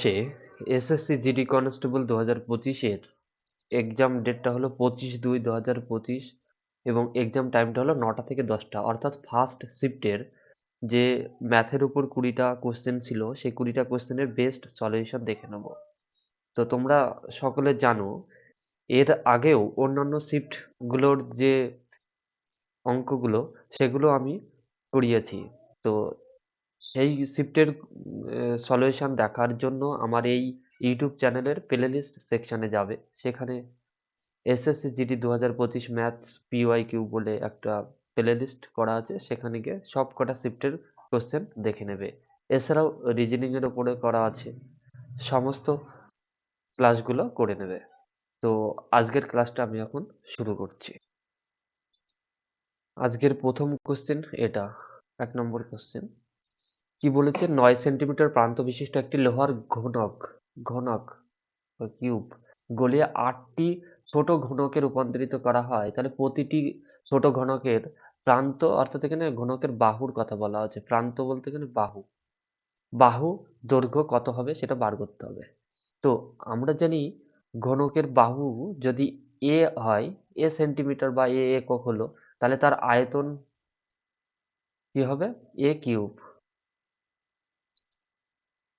সে SSC GD constable 2025-এর exam ডেটটা হলো 25/2/2025 এবং এক্সাম টাইমটা হলো 9টা থেকে 10টা, অর্থাৎ ফার্স্ট শিফটের যে ম্যাথের উপর 20টা কোশ্চেন ছিল সেই 20টা কোশ্চেনের বেস্ট সলিউশন দেখে নেব। তো তোমরা সকলে জানো এর আগেও অন্যান্য শিফটগুলোর যে অঙ্কগুলো সেগুলো আমি করিয়েছি। তো সেই শিফটের সলিউশন দেখার জন্য আমার এই ইউটিউব চ্যানেলের প্লেলিস্ট সেকশনে যাবে। সেখানে এসএসসি জিডি 2025 ম্যাথস পিওয়াইকিউ বলে একটা প্লেলিস্ট করা আছে। সেখানে গিয়ে সবকটা শিফটের কোশ্চেন দেখে নেবে। এছাড়াও রিজনিং এর উপরে করা আছে। সমস্ত ক্লাসগুলো করে নেবে। তো আজকের ক্লাসটা আমি এখন শুরু করছি। আজকের প্রথম কোশ্চেন এটা 1 নম্বর কোশ্চেন। কি বলেছে? 9 সেন্টিমিটার প্রান্ত বিশিষ্ট একটি লোহার ঘনক বা কিউব গলিয়ে 8টি ছোট ঘনকে রূপান্তরিত করা হয়, তাহলে প্রতিটি ছোট ঘনকের প্রান্ত, অর্থাৎ এখানে ঘনকের বাহুর কথা বলা হচ্ছে। প্রান্ত বলতে এখানে বাহু দৈর্ঘ্য কত হবে সেটা বার করতে হবে। তো আমরা জানি ঘনকের বাহু যদি এ হয়, এ সেন্টিমিটার বা এ একক হলো, তাহলে তার আয়তন কি হবে? এ কিউব।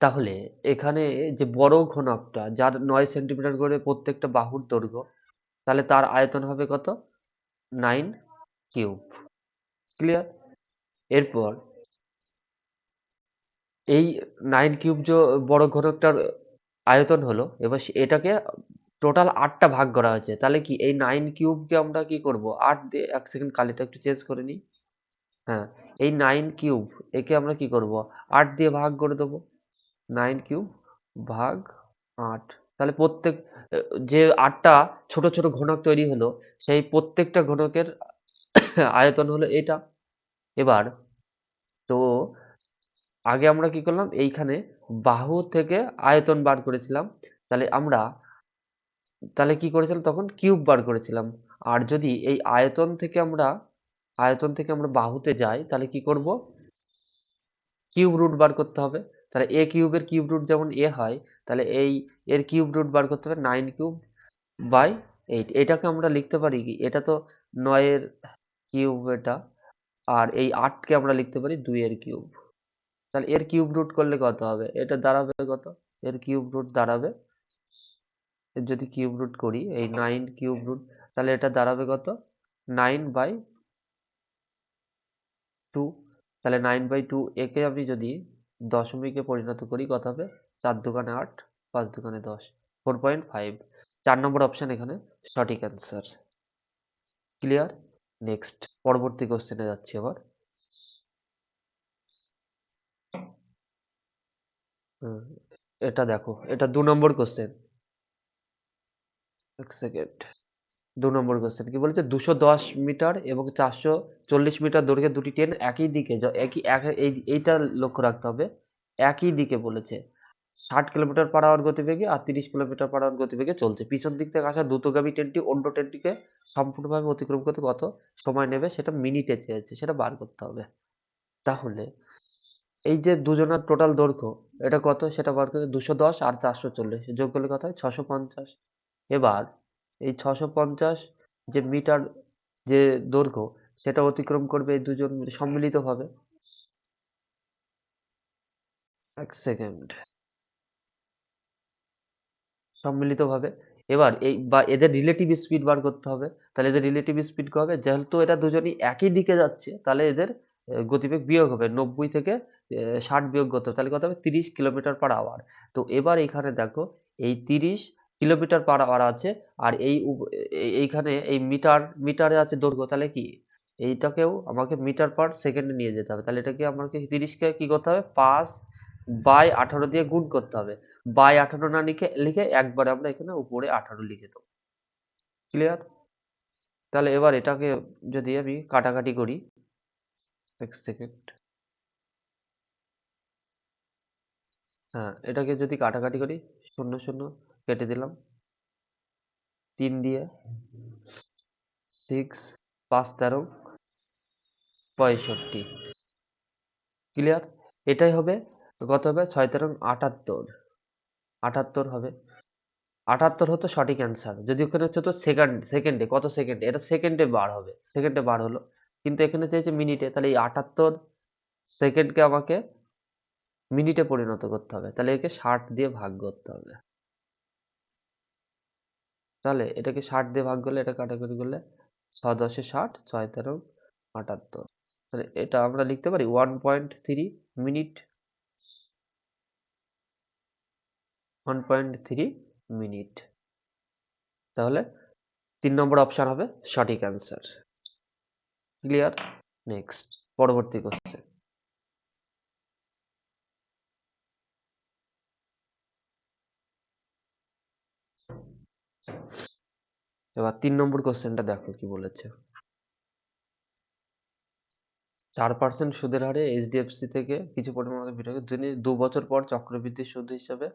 তাহলে এখানে যে বড় ঘনকটা যার 9 সেন্টিমিটার করে প্রত্যেকটা বাহুর দৈর্ঘ্য, তাহলে তার আয়তন হবে কত? 9 কিউব। ক্লিয়ার? এরপর এই 9 কিউব বড় ঘনকটার আয়তন হলো, এবার এটাকে টোটাল 8টা ভাগ করা হয়েছে। তাহলে কি এই 9 কিউবকে আমরা কি করব? 8 দিয়ে 1 সেকেন্ড কালিটা একটু চেঞ্জ করে নিই। হ্যাঁ, এই 9 কিউব একে আমরা কি করব? 8 দিয়ে ভাগ করে দেবো। 9 কিউব ভাগ 8। তাহলে প্রত্যেক যে 8টা ছোট ছোট ঘনক তৈরি হলো, সেই প্রত্যেকটা ঘনকের আয়তন হলো এটা। এবার তো আগে আমরা কি করলাম? এইখানে বাহু থেকে আয়তন বার করেছিলাম। তাহলে আমরা তাহলে কি করেছিলাম? তখন কিউব বার করেছিলাম। আর যদি এই আয়তন থেকে আমরা বাহুতে যাই, তাহলে কি করব? কিউব রুট বার করতে হবে। তাহলে এ কিউবের কিউব রুট যেমন এ হয়, তাহলে এর কিউব রুট বার করতে হবে 9 কিউব বাই 8। এটাকে আমরা লিখতে পারি কি? এটা তো 9 এর কিউব এটা, আর এই 8 কে আমরা লিখতে পারি 2 এর কিউব। তাহলে এর কিউব রুট করলে কত হবে? এটা দাঁড়াবে কত? এর কিউব রুট দাঁড়াবে, এর যদি কিউব রুট করি এই 9 কিউব রুট, তাহলে এটা দাঁড়াবে কত? 9/2। তাহলে 9/2 একে আমি যদি দশমিকে পরিণত করি কত হবে? 4 দুগুণে 8, 5 দুগুণে 10, 4.5। 4 নম্বর অপশন এখানে সঠিক অ্যান্সার। ক্লিয়ার? নেক্সট পরবর্তী কোশ্চেনে যাচ্ছি আবার। হুম, এটা দেখো, এটা 2 নম্বর কোশ্চেন। 1 সেকেন্ড। 2 নম্বর কোশ্চেন কি বলেছে? 210 মিটার এবং 440 মিটার দৈর্ঘ্যের দুটি ট্রেন একই দিকে এইটা লক্ষ্য রাখতে হবে। একই দিকে বলেছে। 60 কিলোমিটার পার আওয়ার গতিবেগে আর 30 কিলোমিটার পার আওয়ার গতিবেগে চলছে। পিছন দিক থেকে আসা দ্রুতগামী ট্রেনটি অন্য ট্রেনটিকে সম্পূর্ণভাবে অতিক্রম করতে কত সময় নেবে সেটা মিনিটে চেয়েছে। সেটা বার করতে হবে। তাহলে এই যে দুজনের টোটাল দৈর্ঘ্য এটা কত সেটা বার করতে 210 আর 440 যোগ করলে কত হয়? 650। এবার এই 650 যে মিটার যে দৈর্ঘ্য সেটা অতিক্রম করবে এই দুজন সম্মিলিতভাবে। 1 সেকেন্ড। সম্মিলিতভাবে। এবার এদের রিলেটিভ স্পিড বার করতে হবে। তাহলে এদের রিলেটিভ স্পিড কি হবে? যেহেতু এরা দুজনই একই দিকে যাচ্ছে, তাহলে এদের গতিবেগ বিয়োগ হবে। 90 থেকে 60 বিয়োগ করতে হবে। তাহলে কত হবে? 30 কিলোমিটার পার আওয়ার। তো এবার এখানে দেখো এই 30 কিলোমিটার পার আওয়ার আছে, আর এইখানে এই মিটারে আছে দৈর্ঘ্য, তাহলে কি এইটাকেও আমাকে মিটার পার সেকেন্ডে নিয়ে যেতে হবে। তাহলে এটাকে আমাকে 30 কে কি করতে হবে? 5/18 দিয়ে গুণ করতে হবে। বাই 18 না লিখে একবারে আমরা এখানে উপরে 18 লিখে দেবো। ক্লিয়ার? তাহলে এবার এটাকে যদি আমি কাটাকাটি করি, 1 সেকেন্ড। হ্যাঁ, এটাকে যদি কাটাকাটি করি, 0 0 কেটে দিলাম। 3 দিয়ে 6, 5 13 65। ক্লিয়ার? এটাই হবে কত হবে? 6 13 78। 78 হবে। 78 হতো সঠিক অ্যান্সার। যদি ওখানে হচ্ছে তো সেকেন্ডে কত সেকেন্ডে? এটা সেকেন্ডে বার হবে। সেকেন্ডে বার হলো। কিন্তু এখানে চেয়েছে মিনিটে। তাহলে এই 78 সেকেন্ডকে আমাকে মিনিটে পরিণত করতে হবে। তাহলে একে 60 দিয়ে ভাগ করতে হবে। তাহলে এটাকে 60 দিয়ে ভাগ করলে, এটা কাটাকুটি করলে 6 10 এ 60, 6 13 78। তাহলে এটা আমরা লিখতে পারি 1.3 মিনিট। 1.3 মিনিট। তাহলে 3 নম্বর অপশন হবে সঠিক অ্যান্সার। ক্লিয়ার? নেক্সট পরবর্তী কোশ্চেন। এবার 3 নম্বর কোশ্চেনটা দেখো কি বলেছে। 4% সুদের হারে এইচডিএফসি থেকে কিছু পরিমাণ বিনিয়োগে তিনি 2 বছর পর চক্রবৃদ্ধি সুদ হিসাবে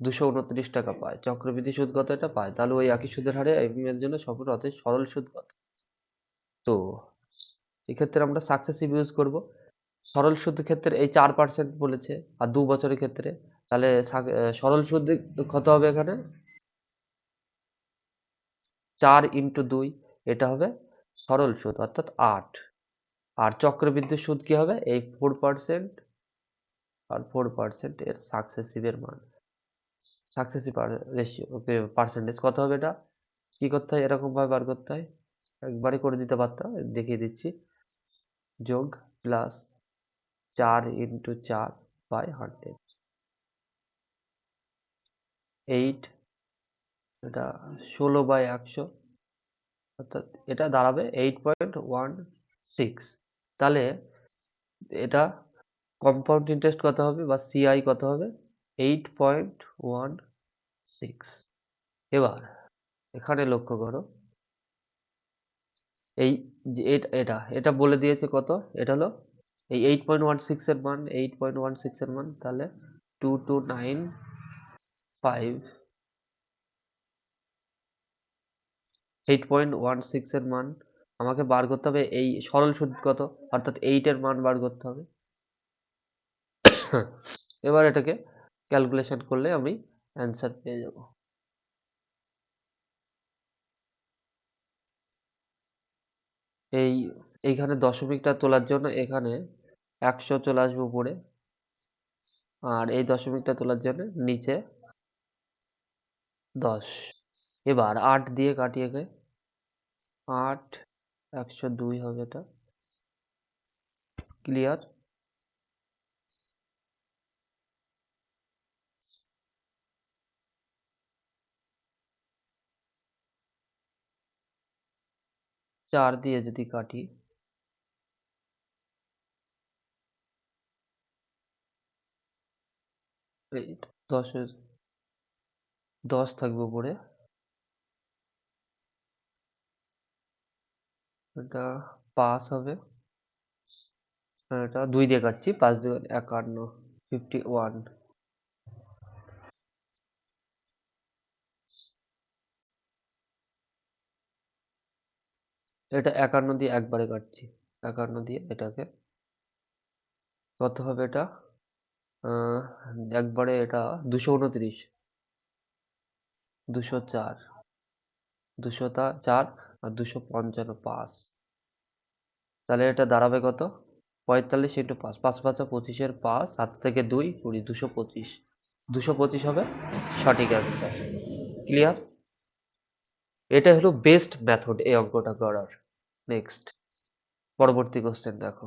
229 টাকা পায়। চক্রবৃদ্ধি সুদ কত এটা পায়? তাহলে ওই একই সুদের হারে এর জন্য সম্পূর্ণ অতএব সরল সুদ কত? তো এক্ষেত্রে আমরা সাকসেসিভ ইউজ করব। সরল সুদের ক্ষেত্রে এই 4% বলেছে আর 2 বছরের ক্ষেত্রে তাহলে সরল সুদ কত হবে এখানে? 4 ইনটু 2 এটা হবে সরল সুদ অর্থাৎ 8। আর চক্রবৃদ্ধি সুদ কি হবে? এই 4% আর 4% এর সাকসেসিভের মান। সাকসেসিভ রেশিও পার্সেন্টেজ কত হবে এটা? কি করতে হয়? এরকম ভাবে বার করতে হয়। একবারে করে দিতে পারতাম, দেখিয়ে দিচ্ছি। যোগ প্লাস 4 ইনটু 4 বাই 100। 8 এটা 16 বাই 100 অর্থাৎ এটা দাঁড়াবে 8.16। তাহলে এটা কম্পাউন্ড ইন্টারেস্ট কত হবে বা সিআই কত হবে? 8.16। এবার এখানে লক্ষ্য করো, এই যে এটা বলে দিয়েছে কত? এটা হলো এই 8.16 এর মান, 8.16 এর মান তাহলে 2295 8.16 এর মান আমাকে বার করতে হবে। এই সরল সুদ কত অর্থাৎ 8 এর মান বার করতে হবে। এবার এটাকে ক্যালকুলেশন করলে আমি অ্যান্সার পেয়ে যাব। এইখানে দশমিকটা তোলার জন্য এখানে 100 চলে আসবে উপরে, আর এই দশমিকটা তোলার জন্য নিচে 10। এবার 8 দিয়ে কাটিয়ে গে 8 102 হবে এটা। ক্লিয়ার? চার দিয়ে যদি কাটি এই 10 10 থাকবে উপরে, এটা 5 হবে। এটা 2 দিয়ে কাটছি, 5 দিয়ে 51 51। এটা 51 দিয়ে একবারে কাটছি, 51 দিয়ে এটাকে কত হবে এটা? একবারে এটা 229, 204, 204 আর 255 5। তাহলে এটা দাঁড়াবে কত? 45 ইন্টু 5, 5 5 25 এর 5, 7 থেকে 2 20, 225। 225 হবে সঠিক অ্যান্সার। ক্লিয়ার? এটা হলো বেস্ট মেথড এই অঙ্কটা করার। নেক্সট পরবর্তী কোশ্চেন দেখো।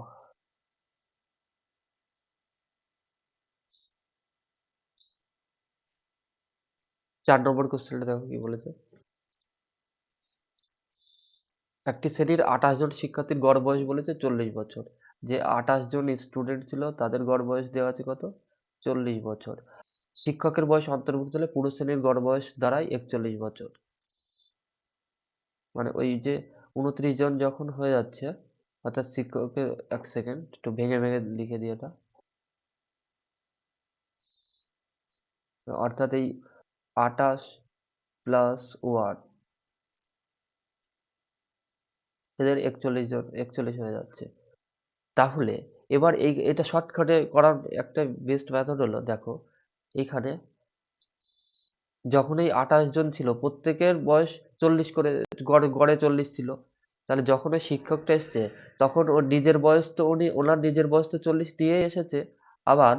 4 নম্বর কোশ্চেনটা দেখো কি বলেছে। একটি শ্রেণীর 28 জন শিক্ষার্থীর গড় বয়স বলেছে 40 বছর। যে 28 জন স্টুডেন্ট ছিল তাদের গড় বয়স দেওয়া আছে কত? 40 বছর। শিক্ষকের বয়স অন্তর্ভুক্ত হলে পুরো শ্রেণীর গড় বয়স দাঁড়ায় 41 বছর। মানে ওই যে 29 জন যখন হয়ে যাচ্ছে অর্থাৎ শিক্ষকের, এক সেকেন্ড একটু ভেঙে ভেঙে লিখে দিই এটা। অর্থাৎ এই 28 প্লাস 1 এদের 41 জন, 41 হয়ে যাচ্ছে। তাহলে এবার এটা শর্টকাটে করার একটা বেস্ট মেথড হলো, দেখো এখানে যখন এই 28 জন ছিল প্রত্যেকের বয়স 40 করে, গড়ে গড়ে 40 ছিল। তাহলে যখন ওই শিক্ষকটা এসছে তখন ওর নিজের বয়স তো ওনার নিজের বয়স তো 40 দিয়েই এসেছে। আবার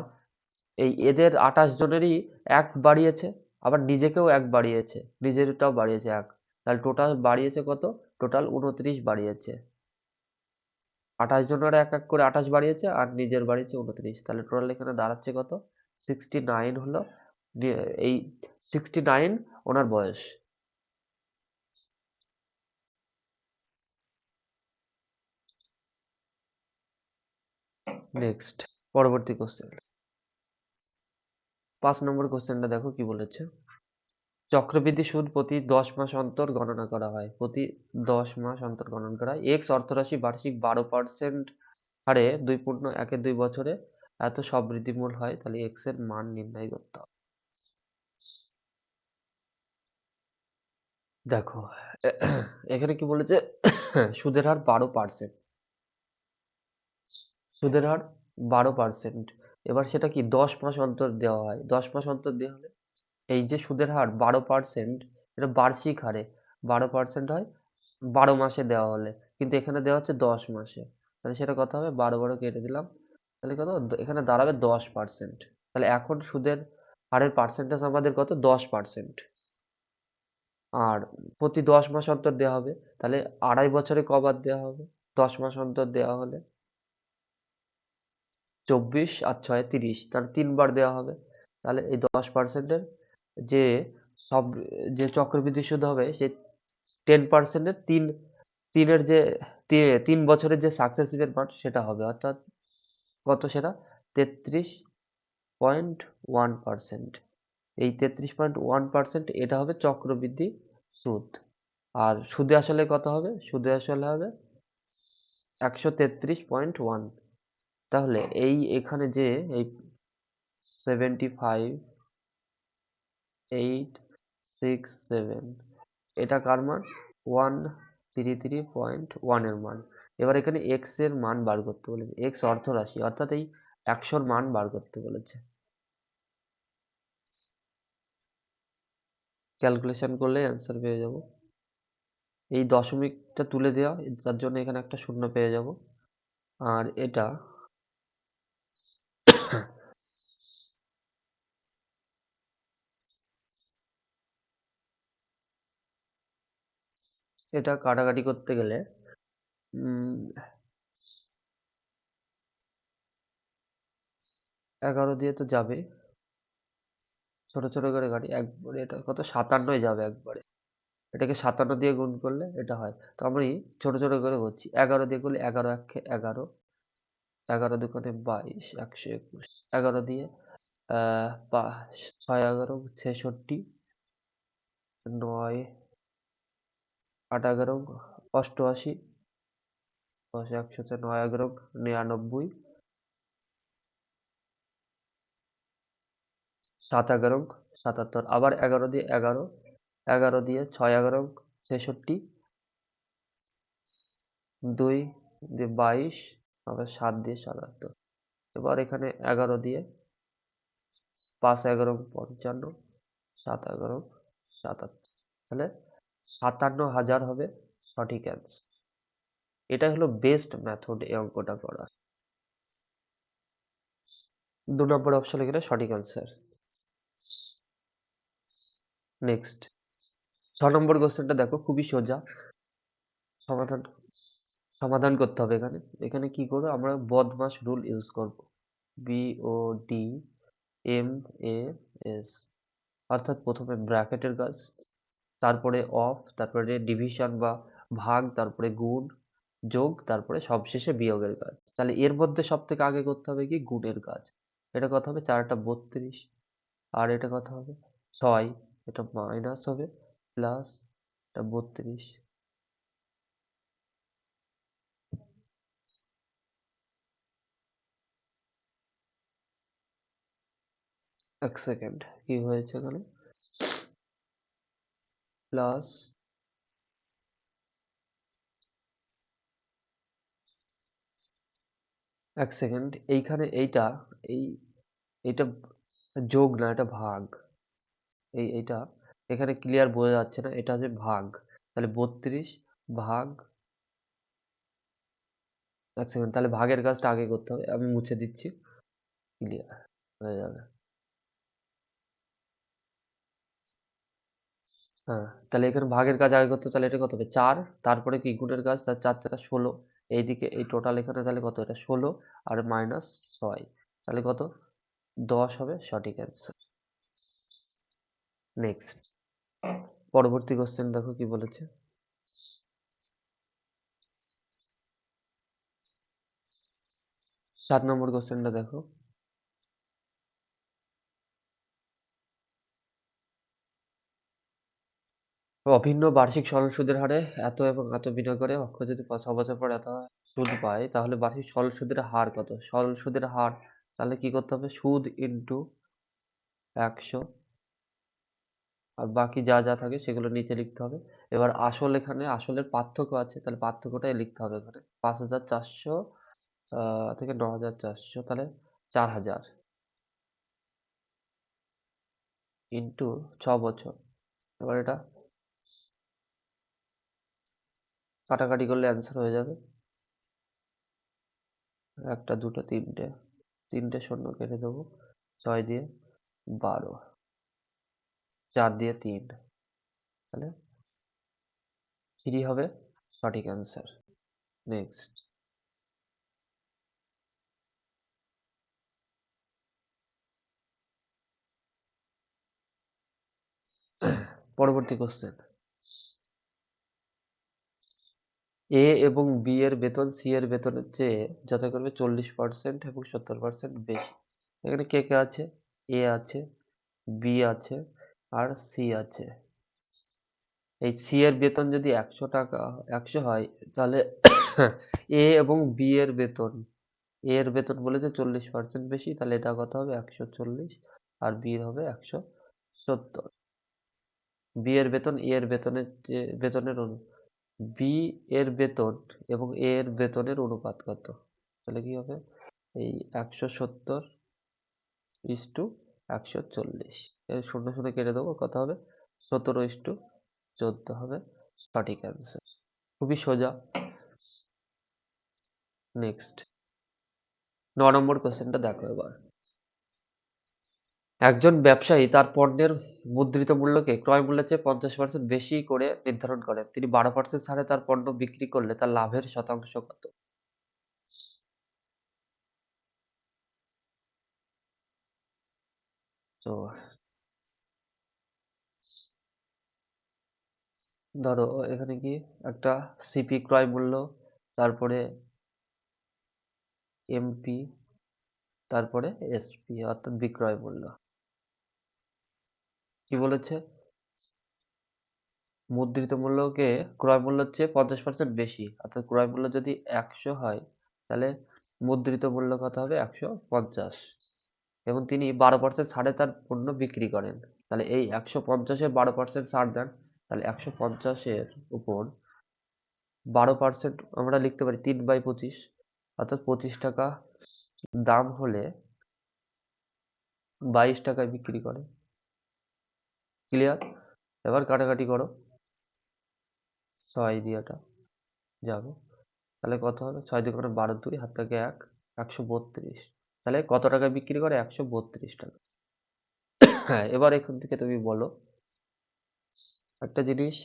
এই এদের 28 জনেরই 1 বাড়িয়েছে। আবার নিজেকেও 1 বাড়িয়েছে। নিজেরটাও বাড়িয়েছে 1। তাহলে টোটাল বাড়িয়েছে কত? টোটাল 29 বাড়িয়েছে। 28 জনের 1 করে 28 বাড়িয়েছে আর নিজের বাড়িয়েছে 29। তাহলে টোটাল এখানে দাঁড়াচ্ছে কত? 69 হলো এই 69 ওনার বয়স। নেক্সট, পরবর্তী কোশ্চেন। 5 নম্বর কোশ্চেনটা দেখো কি বলেছে। চক্রবৃদ্ধি সুদ প্রতি 10 মাস অন্তর গণনা করা হয়। প্রতি 10 মাস অন্তর গণনা করা হয়। এক্স অর্থরাশি বার্ষিক 12% হারে 2.12 বছরে এত সবৃদ্ধিমূল হয়। তাহলে এক্স এর মান নির্ণয় করতে হবে। দেখো এখানে কি বলেছে, সুদের হার 12%। সুদের হার 12%। এবার সেটা কি 10 মাস অন্তর দেওয়া হয়। 10 মাস অন্তর দেওয়া হলে এই যে সুদের হার 12%, এটা বার্ষিক হারে 12% হয় 12 মাসে দেওয়া হলে, কিন্তু এখানে দেওয়া হচ্ছে 10 মাসে। তাহলে সেটা কত হবে? 12 কেটে দিলাম। তাহলে কত? এখানে দাঁড়াবে 10%। তাহলে এখন সুদের হারের পার্সেন্টেজ আমাদের কত? 10%। আর প্রতি 10 মাস অন্তর দেওয়া হবে। তাহলে 2.5 বছরে কবার দেওয়া হবে? 10 মাস অন্তর দেওয়া হলে 24 আর 6 30, তাহলে 3 বার দেওয়া হবে। তাহলে এই 10%-এর যে সব যে চক্রবৃদ্ধি সুদ হবে সে 10%-এর 3 এর যে 3 বছরের যে সাকসেসিভ এর মান সেটা হবে, অর্থাৎ কত সেটা? 33.1%। এই 33.1% এটা হবে চক্রবৃদ্ধি সুদ। আর সুদে আসলে কত হবে? সুদে আসলে হবে 133.1। তাহলে এই এখানে যে এই 75 8 6 7, এটা কার মান? 133.1 এর মান। এবার এখানে এক্স এর মান বার করতে বলেছে। এক্স অর্থ রাশি, অর্থাৎ এই 100 মান বার করতে বলেছে। ক্যালকুলেশন করলে অ্যান্সার পেয়ে যাব। এই দশমিকটা তুলে দেওয়া, তার জন্য এখানে একটা শূন্য পেয়ে যাব। আর এটা এটা কাটাকাটি করতে গেলে 11 দিয়ে তো যাবে, ছোট ছোট করে কাটি একবারে। এটা কত? 57 যাবে একবারে। এটাকে 57 দিয়ে গুণ করলে এটা হয়। তো আমি ছোট ছোট করে করছি। 11 দিয়ে করলে 11 একে 11, 11 দুগুণে 22, 121। 11 দিয়ে 6 11 66, 9 8 11 88, 10 100, 9 11 99, 7 11 77। আবার 11 দিয়ে 11, 11 দিয়ে 6 11 66, 2 দিয়ে 22, আবার 7 দিয়ে 77। এবার এখানে 11 দিয়ে 5 11 55, 7 11 77। তাহলে 57,000 হবে সঠিক অ্যান্সার। এটাই হলো বেস্ট মেথড এই অঙ্কটা করার। 2 নম্বর অপশন এখানে সঠিক অ্যান্সার। নেক্সট, 6 নম্বর কোশ্চেনটা দেখো, খুবই সোজা। সমাধান সমাধান করতে হবে এখানে। এখানে কি করবো? আমরা বদমাস রুল ইউজ করব। BODMAS, অর্থাৎ প্রথমে ব্র্যাকেটের কাজ, তারপরে অফ, তারপরে ডিভিশন বা ভাগ, তারপরে গুণ, যোগ, তারপরে সবশেষে বিয়োগের কাজ। তাহলে এর মধ্যে সব থেকে আগে করতে হবে কি? গুণের কাজ। এটা কত হবে? 4টা 32। আর এটা কত হবে? 6। এটা মাইনাস হবে, প্লাস এটা 32। এক সেকেন্ড, কি হয়েছে এখানে? প্লাস, এক সেকেন্ড, এইখানে এইটা, এই এইটা যোগ না, এটা ভাগ। এইটা এখানে ক্লিয়ার বোঝা যাচ্ছে না, এটা হচ্ছে ভাগ। তাহলে 32 ভাগ, এক সেকেন্ড, তাহলে ভাগের কাজটা আগে করতে হবে, আমি মুছে দিচ্ছি, ক্লিয়ার হয়ে যাবে। হ্যাঁ, তাহলে এখানে ভাগের কাজ আগে করতে হবে, তাহলে এটা কত হবে 4, তারপরে কি গুণের কাজ, তার 4 4 16, এইদিকে এই টোটাল এখানে তাহলে কত, এটা 16 আর মাইনাস 6, তাহলে কত 10 হবে সঠিক অ্যান্সার। নেক্সট, পরবর্তী কোশ্চেন দেখো কি বলেছে। 7 নম্বর কোশ্চেনটা দেখো। অভিন্ন বার্ষিক সরল সুদের হারে এত এবং এত বিনিয়োগ করে অক্ষ যদি 6 বছর পর এত সুদ পায়, তাহলে বার্ষিক সরল সুদের হার কত? সরল সুদের হার, তাহলে কি করতে হবে, সুদ ইনটু 100, আর বাকি যা যা থাকে সেগুলো নিচে লিখতে হবে। এবার আসল, এখানে আসলের পার্থক্য আছে, তাহলে পার্থক্যটাই লিখতে হবে এখানে। 5,400 থেকে 9,400, তাহলে 4,000 ইনটু 6 বছর। এবার এটা কাটাকাটি করলে অ্যান্সার হয়ে যাবে, একটা দুটো তিনটে, তিনটে শূন্য কেটে দেবো, 6 দিয়ে 12, 4 দিয়ে 3, তাহলে 3 হবে সঠিক অ্যান্সার। নেক্সট, পরবর্তী কোশ্চেন। এ এবং বি এর বেতন সি এর বেতনের চেয়ে যথাক্রমে 40% এবং 70% বেশি। এখানে কে কে আছে, এ আছে, বি আছে, আর সি আছে। এই সি এর বেতন যদি 100 টাকা, 100 হয়, তাহলে এ এবং বি এর বেতন, এ এর বেতন বলেছে 40% বেশি, তাহলে এটা কত হবে 140, আর বি এর হবে 170। বি এর বেতন এ এর বেতনের যে বেতনের বি এর বেতন এবং এ এর বেতনের অনুপাত কত, তাহলে কি হবে, এই 170 ইস টু 140, এই শূন্য শূন্য কেটে দেবো, কত হবে 17 ইস টু 14 হবে সঠিক অ্যান্সার। খুবই সোজা। নেক্সট, 9 নম্বর কোশ্চেনটা দেখো এবার। একজন ব্যবসায়ী তার পণ্যের মুদ্রিত মূল্যকে ক্রয় মূল্যের চেয়ে 50% বেশি করে নির্ধারণ করেন। তিনি 12% ছাড়ে তার পণ্য বিক্রি করলে তার লাভের শতাংশ কত? তো ধরো এখানে কি একটা সিপি ক্রয় মূল্য, তারপরে এমপি, তারপরে এসপি অর্থাৎ বিক্রয় মূল্য। কি বলেছে, মুদ্রিত মূল্যকে ক্রয় মূল্যের চেয়ে 50% বেশি, অর্থাৎ ক্রয় মূল্য যদি 100 হয়, তাহলে মুদ্রিত মূল্য কত হবে 150, এবং তিনি 12% ছাড়ে তার পণ্য বিক্রি করেন। তাহলে এই 150-এ 12% ছাড় দেন, তাহলে 150-এর উপর 12% আমরা লিখতে পারি 3/25, অর্থাৎ 25 টাকা দাম হলে 22 টাকায় বিক্রি করে। ক্লিয়ার? এবার কাটাকাটি করো, 6 দিয়ে এটা যাবে, তাহলে কত হবে, 6 দিয়ে 12, 2 হাত থেকে 1, 132, তাহলে কত টাকায় বিক্রি করে 132 টাকা। হ্যাঁ, এবার এখান থেকে তুমি বলো, একটা জিনিস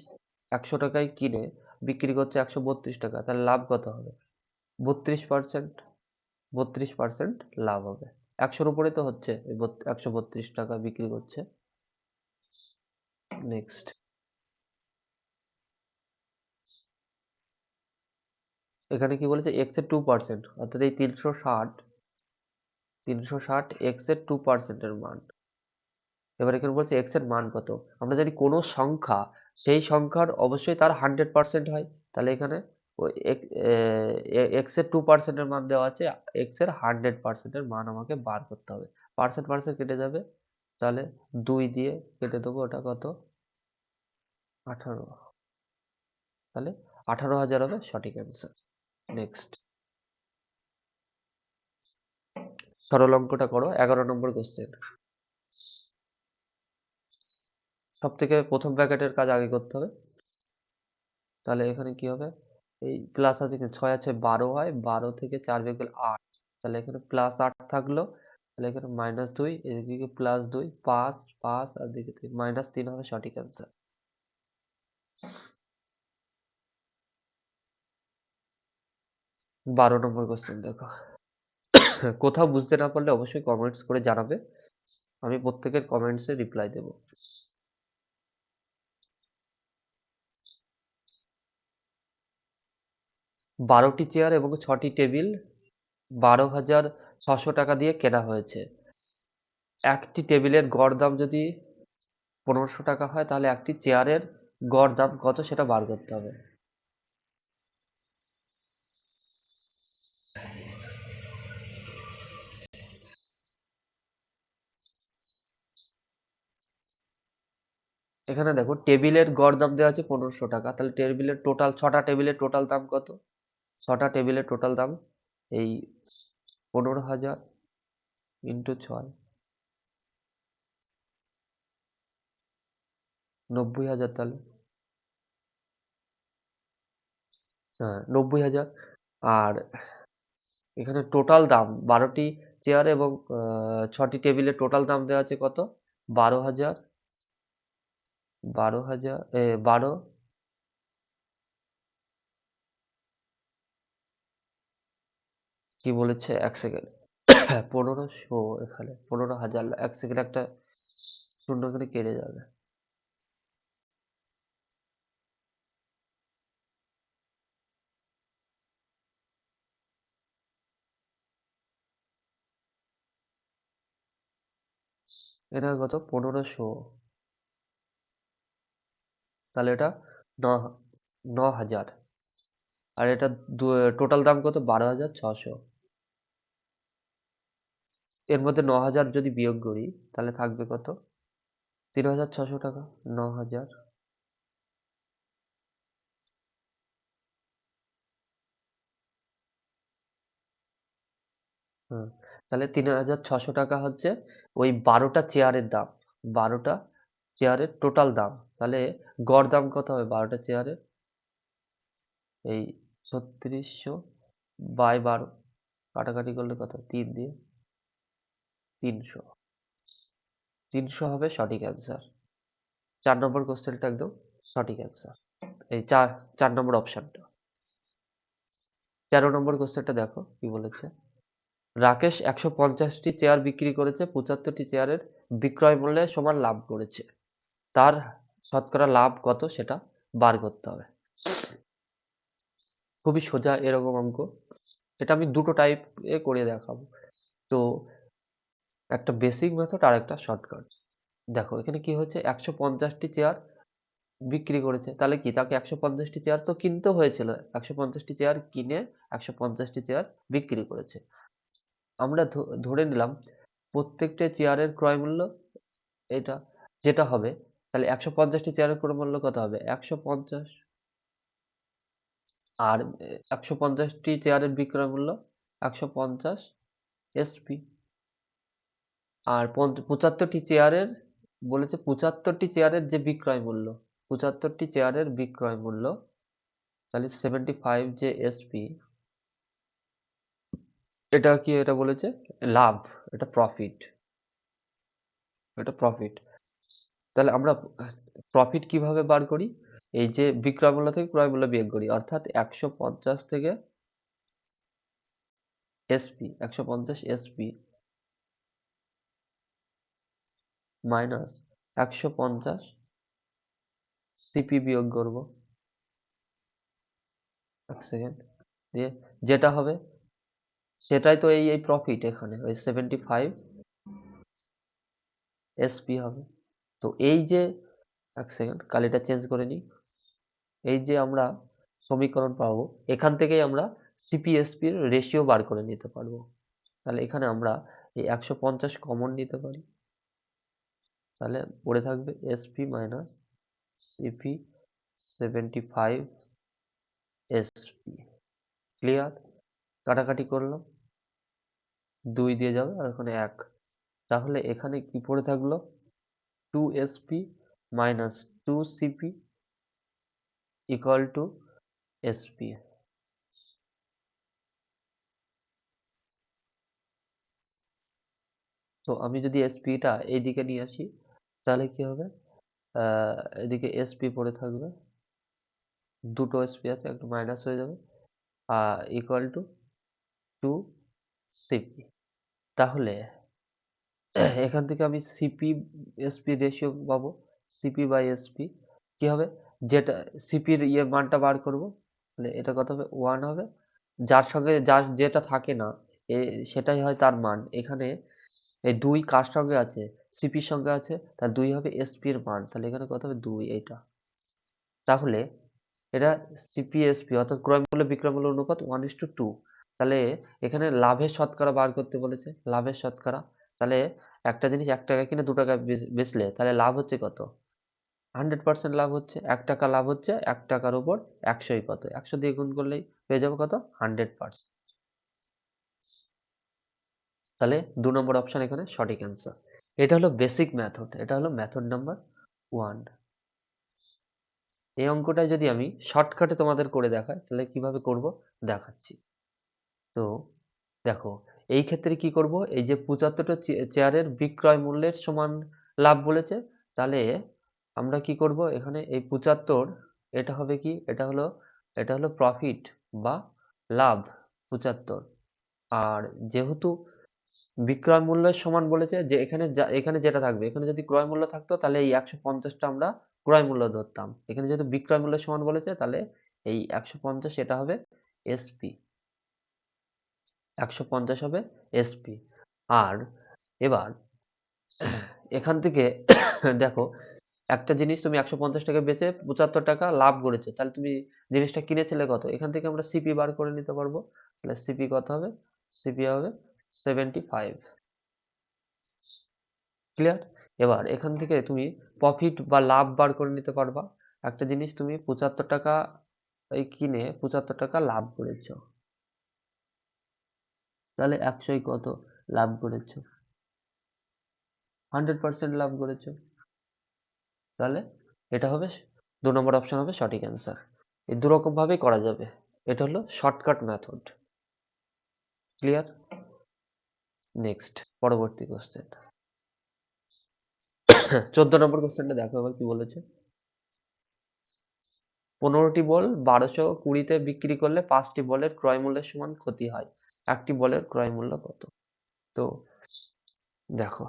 100 টাকায় কিনে বিক্রি করছে 132 টাকা, তাহলে লাভ কত হবে, 32%, 32% লাভ হবে। 100-র উপরে তো হচ্ছে, 132 টাকা বিক্রি করছে। নেক্সট, এখানে কি বলেছে, এক্স এর 2%, অর্থাৎ এই 360 এক্স এর 2% এর মান। এবার এখানে বলছে এক্স এর মান কত, আমরা জানি কোনো সংখ্যা, সেই সংখ্যার অবশ্যই তার 100% হয়, তাহলে এখানে এক্স এর 2% এর মান দেওয়া আছে, এক্স এর 100% এর মান আমাকে বার করতে হবে। পার্সেন্ট পার্সেন্ট কেটে যাবে, তাহলে 2 দিয়ে কেটে দেবো, ওটা কত 18, তাহলে 18,000 হবে সঠিক অ্যান্সার। নেক্সট, সরল অঙ্কটা করো, 11 নম্বর কোশ্চেন। সব থেকে প্রথম ব্র্যাকেটের কাজ আগে করতে হবে। তাহলে এখানে কি হবে, এই প্লাস আছে কি 6 আছে 12 হয়, 12 থেকে 4 বিয়োগ করলে 8, তাহলে এখানে প্লাস 8 থাকলো, তাহলে এখানে -2, এদিকে +2, 5 5 আর দিকে -3 হবে সঠিক অ্যান্সার। 12 নম্বর কোশ্চেন দেখো। কোথাও বুঝতে না পারলে অবশ্যই কমেন্টস করে জানাবে, আমি প্রত্যেকের কমেন্টসে রিপ্লাই দেব। 12টি চেয়ার এবং 6টি টেবিল 12,600 টাকা দিয়ে কেনা হয়েছে। একটি টেবিলের গড় দাম যদি 1500 টাকা হয়, তাহলে একটি চেয়ারের গড় দাম কত সেটা বার করতে হবে। এখানে দেখো টেবিলের গড় দাম দেওয়া আছে 1500 টাকা, তাহলে টেবিলের টোটাল 6টা টেবিলের টোটাল দাম কত? 6টা টেবিলের টোটাল দাম এই 15,000 ইন্টু 6, 90,000, তাহলে হ্যাঁ 90,000। আর এখানে টোটাল দাম 12টি চেয়ার এবং 6টি টেবিলের টোটাল দাম দেওয়া আছে কত? 12,000, 12,000 12, কি বলেছে এক সেকেন্ড, 1500, এখানে 15,000, এক সেকেন্ড একটা শূন্য এখানে কেটে যাবে। এটা কত? 1500, তাহলে এটা ন 9,000, আর এটা টোটাল দাম কত? 12,600। এর মধ্যে 9,000 যদি বিয়োগ করি তাহলে থাকবে কত? 3,600 টাকা। 9,000, হুম, তাহলে 3,600 টাকা হচ্ছে ওই 12টা চেয়ারের দাম, 12টা চেয়ারের টোটাল দাম। তাহলে গড় দাম কত হবে 12টা চেয়ারের? এই 3600 বাই 12, কাটাকাটি করলে কত? 3 দিয়ে 300, 300 হবে সঠিক অ্যান্সার। 4 নম্বর কোশ্চেনটা একদম সঠিক অ্যান্সার, এই চার 4 নম্বর অপশনটা। 13 নম্বর কোশ্চেনটা দেখো কি বলেছে। রাকেশ 150টি চেয়ার বিক্রি করেছে, 75টি চেয়ারের বিক্রয় মূল্যে সমান লাভ করেছে, তার শতকরা লাভ কত সেটা বার করতে হবে। খুবই সোজা এরকম অঙ্ক, এটা আমি দুটো টাইপ এ করে দেখাবো। তো একটা বেসিক মেথড আর একটা শর্টকাট। দেখো এখানে কি হচ্ছে, 150টি চেয়ার বিক্রি করেছে, তাহলে কি তাকে 150টি চেয়ার তো কিনতে হয়েছিল, 150টি চেয়ার কিনে 150টি চেয়ার বিক্রি করেছে। আমরা ধরে নিলাম প্রত্যেকটা চেয়ারের ক্রয় মূল্য এটা যেটা হবে, তাহলে 150টি চেয়ারের ক্রয় মূল্য কত হবে? 150, আর 150টি চেয়ারের বিক্রয় মূল্য 150 এসপি, আর 75টি চেয়ারের বলেছে 75টি চেয়ারের যে বিক্রয় মূল্য, 75টি চেয়ারের বিক্রয় মূল্য, তাহলে 75 যে এসপি, এটা কি, এটা বলেছে লাভ, এটা প্রফিট, এটা প্রফিট। তাহলে আমরা প্রফিট কিভাবে বার করি? এই যে বিক্রয় মূল্য থেকে ক্রয় মূল্য বিয়োগ করি, অর্থাৎ 150 থেকে এসপি, 150 এসপি মাইনাস 150 সিপি বিয়োগ করব, এক সেকেন্ড, দিয়ে যেটা হবে সেটাই তো এই প্রফিট, এখানে ওই 75 এসপি হবে। তো এই যে, এক সেকেন্ড কালিটা চেঞ্জ করে নিই, এই যে আমরা সমীকরণ পাবো, এখান থেকেই আমরা সিপিএসপির রেশিও বার করে নিতে পারবো। তাহলে এখানে আমরা এই 150 কমন নিতে পারি, তাহলে পড়ে থাকবে SP minus CP 75 SP. Clear? কাটাকাটি করলাম, 2 দিয়ে যাবে আর ওখানে 1, তাহলে এখানে কি পড়ে থাকলো 2 SP minus 2cp equal to sp। তো আমি যদি sp-টা এইদিকে নিয়ে আসি তাহলে কি হবে, এদিকে sp পড়ে থাকবে, দুটো sp আছে, একটা মাইনাস হয়ে যাবে, ইকুয়াল টু 2cp। তাহলে এখান থেকে আমি সিপি এসপি রেশিও পাবো, সিপি বাই এসপি কি হবে, যেটা সিপির মানটা বার করব, তাহলে এটা কত হবে, 1 হবে, যার সঙ্গে যার যেটা থাকে না সেটাই হয় তার মান। এখানে এই 2 কার সঙ্গে আছে, সিপির সঙ্গে আছে, তার 2 হবে এসপির মান, তাহলে এখানে কত হবে 2 এইটা। তাহলে এটা সিপি এসপি অর্থাৎ ক্রয় মূল্য বিক্রয় মূল্য অনুপাত 1:2। তাহলে এখানে লাভের শতকরা বার করতে বলেছে, লাভের শতকরা। তাহলে একটা জিনিস 1 টাকা কিনে 2 টাকা বেচলে তাহলে লাভ হচ্ছে কত, 100% লাভ হচ্ছে। 1 টাকা লাভ হচ্ছে, 1 টাকার উপর 100 কত, 100 দিয়ে গুণ করলেই পেয়ে যাবো কত, 100%। তাহলে 2 নম্বর অপশন এখানে সঠিক অ্যান্সার। এটা হলো বেসিক মেথড, এটা হলো মেথড নাম্বার 1। এই অঙ্কটা যদি আমি শর্টকাটে তোমাদের করে দেখাই তাহলে কিভাবে করব দেখাচ্ছি। তো দেখো, এই ক্ষেত্রে কি করব, এই যে 75টা চেয়ারের বিক্রয় মূল্যের সমান লাভ বলেছে, তাহলে আমরা কি করব, এখানে এই 75 এটা হবে কি, এটা হলো প্রফিট বা লাভ 75। আর যেহেতু বিক্রয় মূল্যের সমান বলেছে, যে এখানে যেটা থাকবে, এখানে যদি ক্রয় মূল্য থাকতো তাহলে এই 150টা আমরা ক্রয় মূল্য ধরতাম। এখানে যেহেতু বিক্রয় মূল্যের সমান বলেছে তাহলে এই 150 এটা হবে এসপি, 150 হবে এসপি। আর এবার এখান থেকে দেখো, একটা জিনিস তুমি 150 টাকা বেচে 75 টাকা লাভ করেছো, তাহলে তুমি জিনিসটা কিনেছিলে কত, এখান থেকে আমরা সিপি বার করে নিতে পারবো। তাহলে সিপি কত হবে, সিপি হবে 75। ক্লিয়ার? এবার এখান থেকে তুমি প্রফিট বা লাভ বার করে নিতে পারবা। একটা জিনিস তুমি 75 টাকা কিনে 75 টাকা লাভ করেছো, তাহলে 100 কত লাভ করেছো, 100% লাভ করেছো। তাহলে এটা হবে 2 নম্বর অপশন হবে সঠিক অ্যান্সার। এই দুরকম ভাবেই করা যাবে। এটা হলো শর্টকাট মেথড। ক্লিয়ার? নেক্সট পরবর্তী কোশ্চেন। 14 নম্বর কোশ্চেনটা দেখো এবার কি বলেছে। 15টি বল 1220 বিক্রি করলে 5টি বলের ক্রয় মূল্যের সমান ক্ষতি হয়। একটি বলের ক্রয় মূল্য কত? তো দেখো,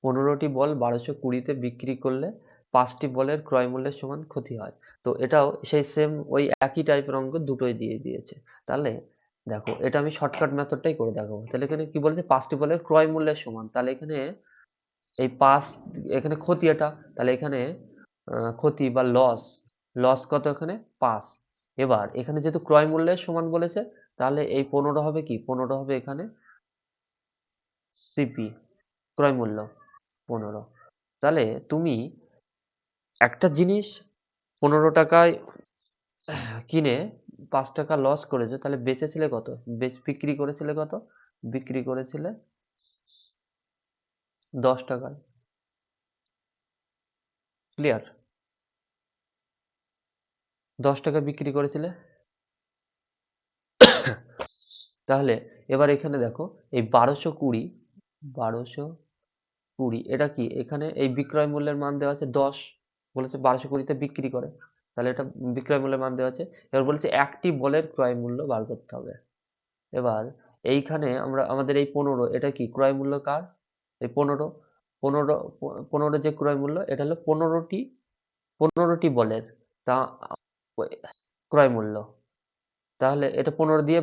15টি বল 1220 বিক্রি করলে 5টি বলের ক্রয় মূল্যের সমান ক্ষতি হয়। তো এটাও সেই সেম ওই একই টাইপের অঙ্ক দুটোই দিয়ে দিয়েছে। তাহলে দেখো, এটা আমি শর্টকাট মেথডটাই করে দেখাবো। তাহলে এখানে কি বলেছে, 5টি বলের ক্রয় মূল্যের সমান। তাহলে এখানে এই 5, এখানে ক্ষতি এটা, তাহলে এখানে ক্ষতি বা লস কত, এখানে 5। এবার এখানে যেহেতু ক্রয় মূল্যের সমান বলেছে, তাহলে এই 15 হবে কি, 15 হবে এখানে সিপি, ক্রয় মূল্য 15। তাহলে তুমি একটা জিনিস 15 টাকায় কিনে 5 টাকা লস করেছো, তাহলে বেচেছিলে কত, বিক্রি করেছিলে কত, বিক্রি করেছিলে 10 টাকায়। ক্লিয়ার? 10 টাকা বিক্রি করেছিলে। তাহলে এবার এখানে দেখো, এই 1220 এটা কি, এখানে এই বিক্রয় মূল্যের মান দেওয়া আছে 10, বলেছে 1220 বিক্রি করে, তাহলে এটা বিক্রয় মূল্যের মান দেওয়া আছে। এবার বলেছে একটি বলের ক্রয় মূল্য বার করতে হবে। এবার এইখানে আমাদের এই 15 এটা কি ক্রয় মূল্য কার, এই 15 যে ক্রয় মূল্য এটা হলো 15টি বলের তা ক্রয় মূল্য। তাহলে এটা 15 দিয়ে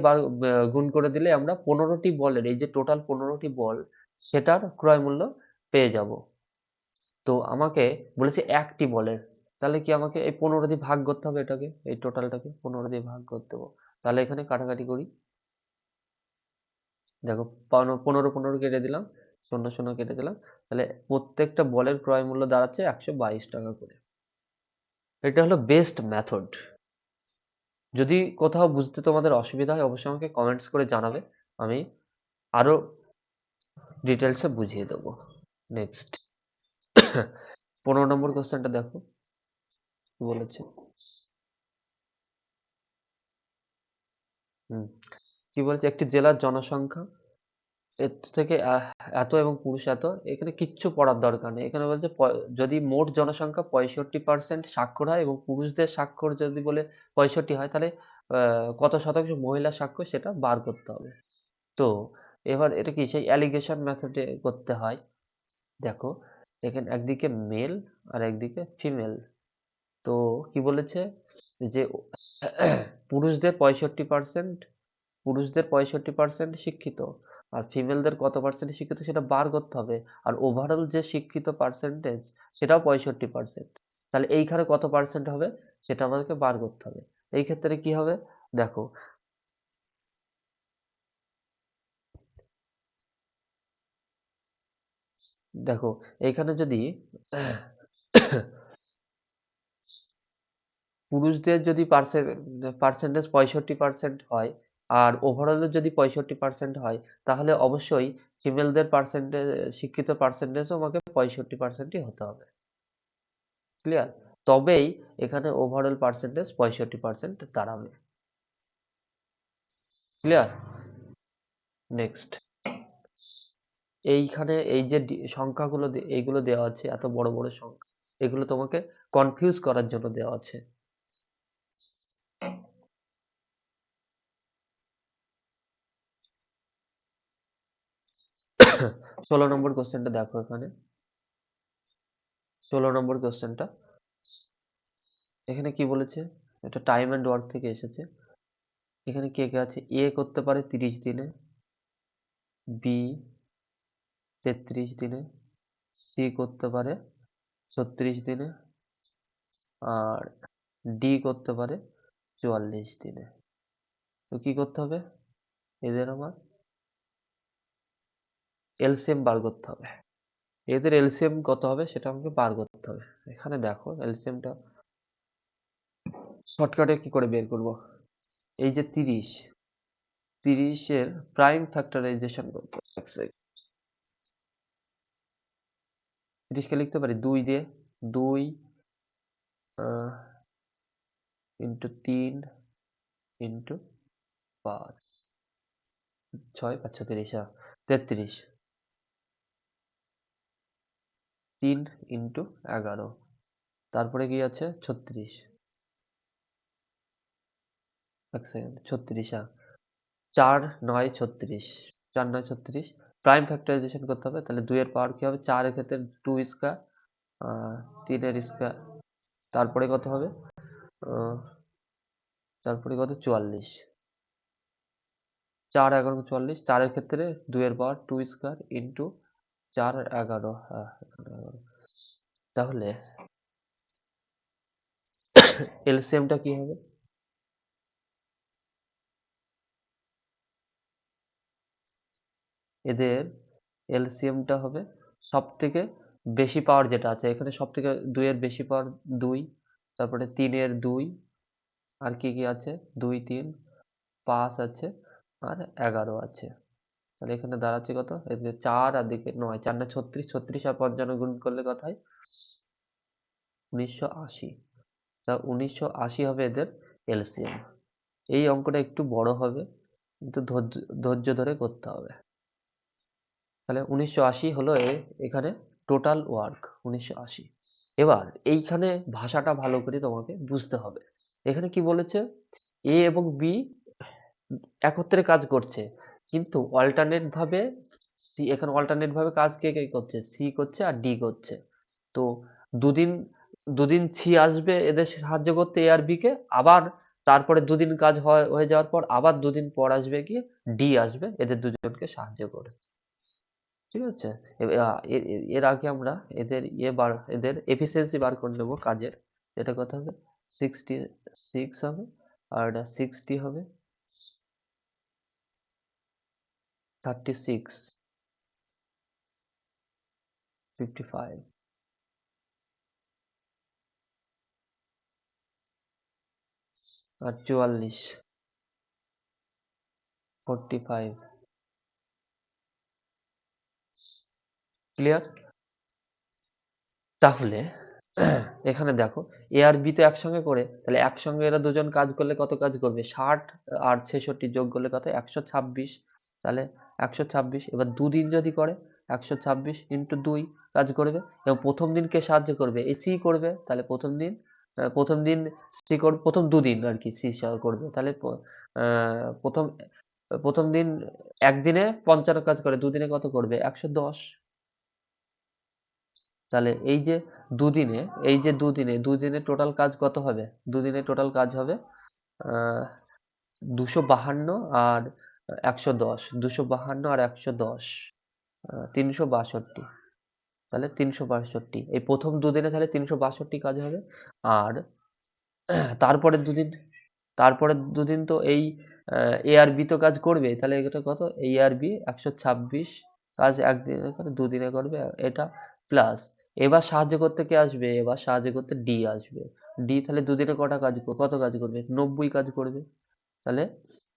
গুণ করে দিলে আমরা 15টি বলের, এই যে টোটাল 15টি বল, সেটার ক্রয় মূল্য পেয়ে যাব। তো আমাকে বলেছে একটি বলের, তাহলে কি আমাকে এই 15 দিয়ে ভাগ করতে হবে, এটাকে এই টোটালটাকে 15 দিয়ে ভাগ করতে হবে। তাহলে এখানে কাটাকাটি করি, দেখো 15 কেটে দিলাম, 0 কেটে দিলাম, তাহলে প্রত্যেকটা বলের ক্রয় মূল্য দাঁড়াচ্ছে 122 টাকা করে। এটা হলো বেস্ট মেথড। যদি কোথাও বুঝতে তোমাদের অসুবিধা হয় অবশ্যই আমাকে কমেন্টস করে জানাবে, আমি আরো ডিটেলসে বুঝিয়ে দেবো। নেক্সট 15 নম্বর কোশ্চেনটা দেখো কি বলেছে। হুম, কি বলছে, একটি জেলার জনসংখ্যা এর থেকে এত এবং পুরুষ এত, এখানে কিচ্ছু পড়ার দরকার নেই। এখানে বলছে যদি মোট জনসংখ্যা 65% সাক্ষর হয় এবং পুরুষদের স্বাক্ষর যদি বলে 65 হয়, তাহলে কত শতাংশ মহিলা স্বাক্ষর সেটা বার করতে হবে। তো এবার এটা কি সেই অ্যালিগেশন মেথডে করতে হয়। দেখো এখানে একদিকে মেল আর একদিকে ফিমেল। তো কি বলেছে যে পুরুষদের 65% পুরুষদের 65% শিক্ষিত, আর ফিমেলদের কত পার্সেন্ট শিক্ষিত সেটা বার করতে হবে। আর ওভারঅল যে শিক্ষিত পার্সেন্টেজ সেটাও 65%। তাহলে এইখানে কত পার্সেন্ট হবে সেটা আমাদেরকে বার করতে হবে। এই ক্ষেত্রে কি হবে, দেখো দেখো এইখানে যদি পুরুষদের যদি পার্সেন্টেজ 65% হয় আর ওভারঅলের যদি 65% হয়, তাহলে অবশ্যই ফিমেলদের পার্সেন্টেজ, শিক্ষিত পার্সেন্টেজও আমাকে 65%ই হতে হবে। ক্লিয়ার? তবেই এখানে ওভারঅল পার্সেন্টেজ 65% দাঁড়াবে। ক্লিয়ার? নেক্সট, এইখানে এই যে সংখ্যাগুলো এইগুলো দেওয়া আছে, এত বড় বড় সংখ্যা, এগুলো তোমাকে কনফিউজ করার জন্য দেওয়া আছে। 16 নম্বর কোশ্চেনটা দেখো এখানে। 16 নম্বর কোশ্চেনটা এখানে কি বলেছে, এটা টাইম অ্যান্ড ওয়ার্ক থেকে এসেছে। এখানে কে কে আছে, এ করতে পারে 30 দিনে, বি 33 দিনে, সি করতে পারে 36 দিনে, আর ডি করতে পারে 44 দিনে। তো কি করতে হবে, এদের আমার এলসিএম বার করতে হবে। এদের এলসিএম কত হবে সেটা আমাকে বার করতে হবে। এখানে দেখো এলসিএমটা শর্টকাটে কি করে বের করব। এই যে 30, 30-এর প্রাইম ফ্যাক্টরাইজেশন করতে হবে। 30 কে লিখতে পারি 2 দিয়ে, 2 ইন্টু 3 ইন্টু 5, 6 5 36, 33, 3 ইন্টু 11, তারপরে কি আছে 36, এক সেকেন্ড 36, 4 9 36, 4 9 36, প্রাইম ফ্যাক্টরাইজেশন করতে হবে। তাহলে 2 এর পাওয়ার কি হবে, 4 এর ক্ষেত্রে 2 স্কয়ার, 3 এর স্কয়ার, তারপরে কত হবে, আহ, তারপরে কত 44, 4 11 44, 4 এর ক্ষেত্রে 2 এর পাওয়ার 2 স্কয়ার ইন্টু 4 11, হ্যাঁ 11। তাহলে এলসিএমটা কি হবে, এদের এলসিএমটা হবে সব থেকে বেশি পাওয়ার যেটা আছে এখানে, সব থেকে 2 এর বেশি পাওয়ার 2, তারপরে 3 এর 2, আর কি কি আছে 2 3 5 আছে, আর 11 আছে। তাহলে এখানে দাঁড়াচ্ছে কত, এদিকে 4 আর দিকে 9, 4 9 36, 36 আর 55 গুণ করলে কত হয় 1980। তা 1980 হবে এদের এলসিএম। এই অঙ্কটা একটু বড় হবে, কিন্তু ধৈর্য ধৈর্য ধরে করতে হবে। তাহলে 1980 হলো এখানে টোটাল ওয়ার্ক 1980। এবার এইখানে ভাষাটা ভালো করে তোমাকে বুঝতে হবে। এখানে কি বলেছে, এ এবং বি একত্রে কাজ করছে, কিন্তু অল্টারনেট ভাবে সি, এখানে অল্টারনেট ভাবে কাজ কে কে করছে, সি করছে আর ডি করছে। তো দুদিন দুদিন সি আসবে এদের সাহায্য করতে এ আর বি কে, আবার তারপরে দুদিন কাজ হয়ে যাওয়ার পর আবার দুদিন পর আসবে কি ডি আসবে এদের দুজনকে সাহায্য করে। ঠিক আছে? এর আগে আমরা এদের এফিসিয়েন্সি বার করে নেবো কাজের। এটা কত হবে, 66 হবে, আর এটা 60 হবে, 36, 55, আর 44, 45। ক্লিয়ার? তাহলে এখানে দেখো এ আর বি তো একসঙ্গে করে, তাহলে একসঙ্গে এরা দুজন কাজ করলে কত কাজ করবে? 60 আর 66 যোগ করলে কত? 126। তাহলে 126, এবার দুদিন যদি করে 126 ইন্টু 2 কাজ করবে, এবং প্রথম দিন কে সাহায্য করবে? এই সি করবে। তাহলে প্রথম দিন সি করবে, প্রথম দুদিন আর কি সি করবে। তাহলে প্রথম প্রথম দিন একদিনে 55 কাজ করে, দুদিনে কত করবে? 110। তাহলে দুদিনে টোটাল কাজ কত হবে? দুদিনে টোটাল কাজ হবে আহ 252 আর 110, 252 আর 110, 362। তাহলে 362, এই প্রথম দুদিনে তাহলে 362 কাজ হবে। আর তারপরের দুদিন তারপরের দুদিন তো এই এ আর বি তো কাজ করবে, তাহলে এটা কত? এ আর বি 126 কাজ একদিনে করে, দুদিনে করবে এটা, প্লাস এবার সাহায্য করতে কে আসবে? এবার সাহায্য করতে ডি আসবে। ডি তাহলে দুদিনে কত কাজ করবে? 90 কাজ করবে। তাহলে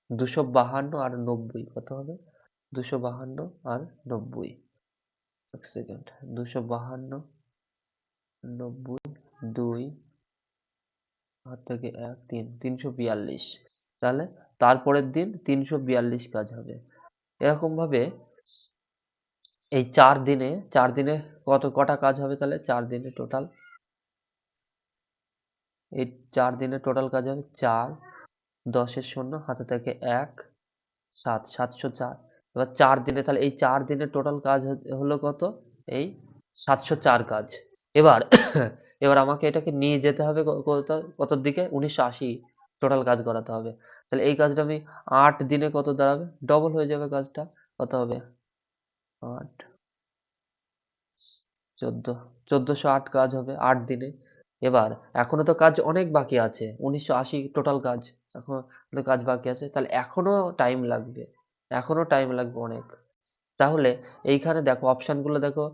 252 আর 90 কত হবে? 252 আর 90, এক সেকেন্ড, 252 90 2 হাত থেকে 1 3, 342। তাহলে তারপরের দিন 342 কাজ হবে। এরকম ভাবে এই 4 দিনে কটা কাজ হবে? তাহলে 4 দিনে কাজ হবে 4, 10-এর শূন্য, হাতে থাকে 1, 7, 704। এবার 4 দিনে, তাহলে এই 4 দিনে টোটাল কাজ হলো কত? এই 704 কাজ। এবার এবার আমাকে এটাকে নিয়ে যেতে হবে কতর দিকে? 1980 টোটাল কাজ করাতে হবে। তাহলে এই কাজটা আমি 8 দিনে কত দাঁড়াবে? ডবল হয়ে যাবে কাজটা। কত হবে? 8, 14, 1408 কাজ হবে 8 দিনে। এবার এখনো তো কাজ অনেক বাকি আছে, 1980 টোটাল কাজ এখনো কাজ বাকি আছে, তাহলে এখনো টাইম লাগবে অনেক। তাহলে এইখানে দেখো অপশনগুলো দেখো,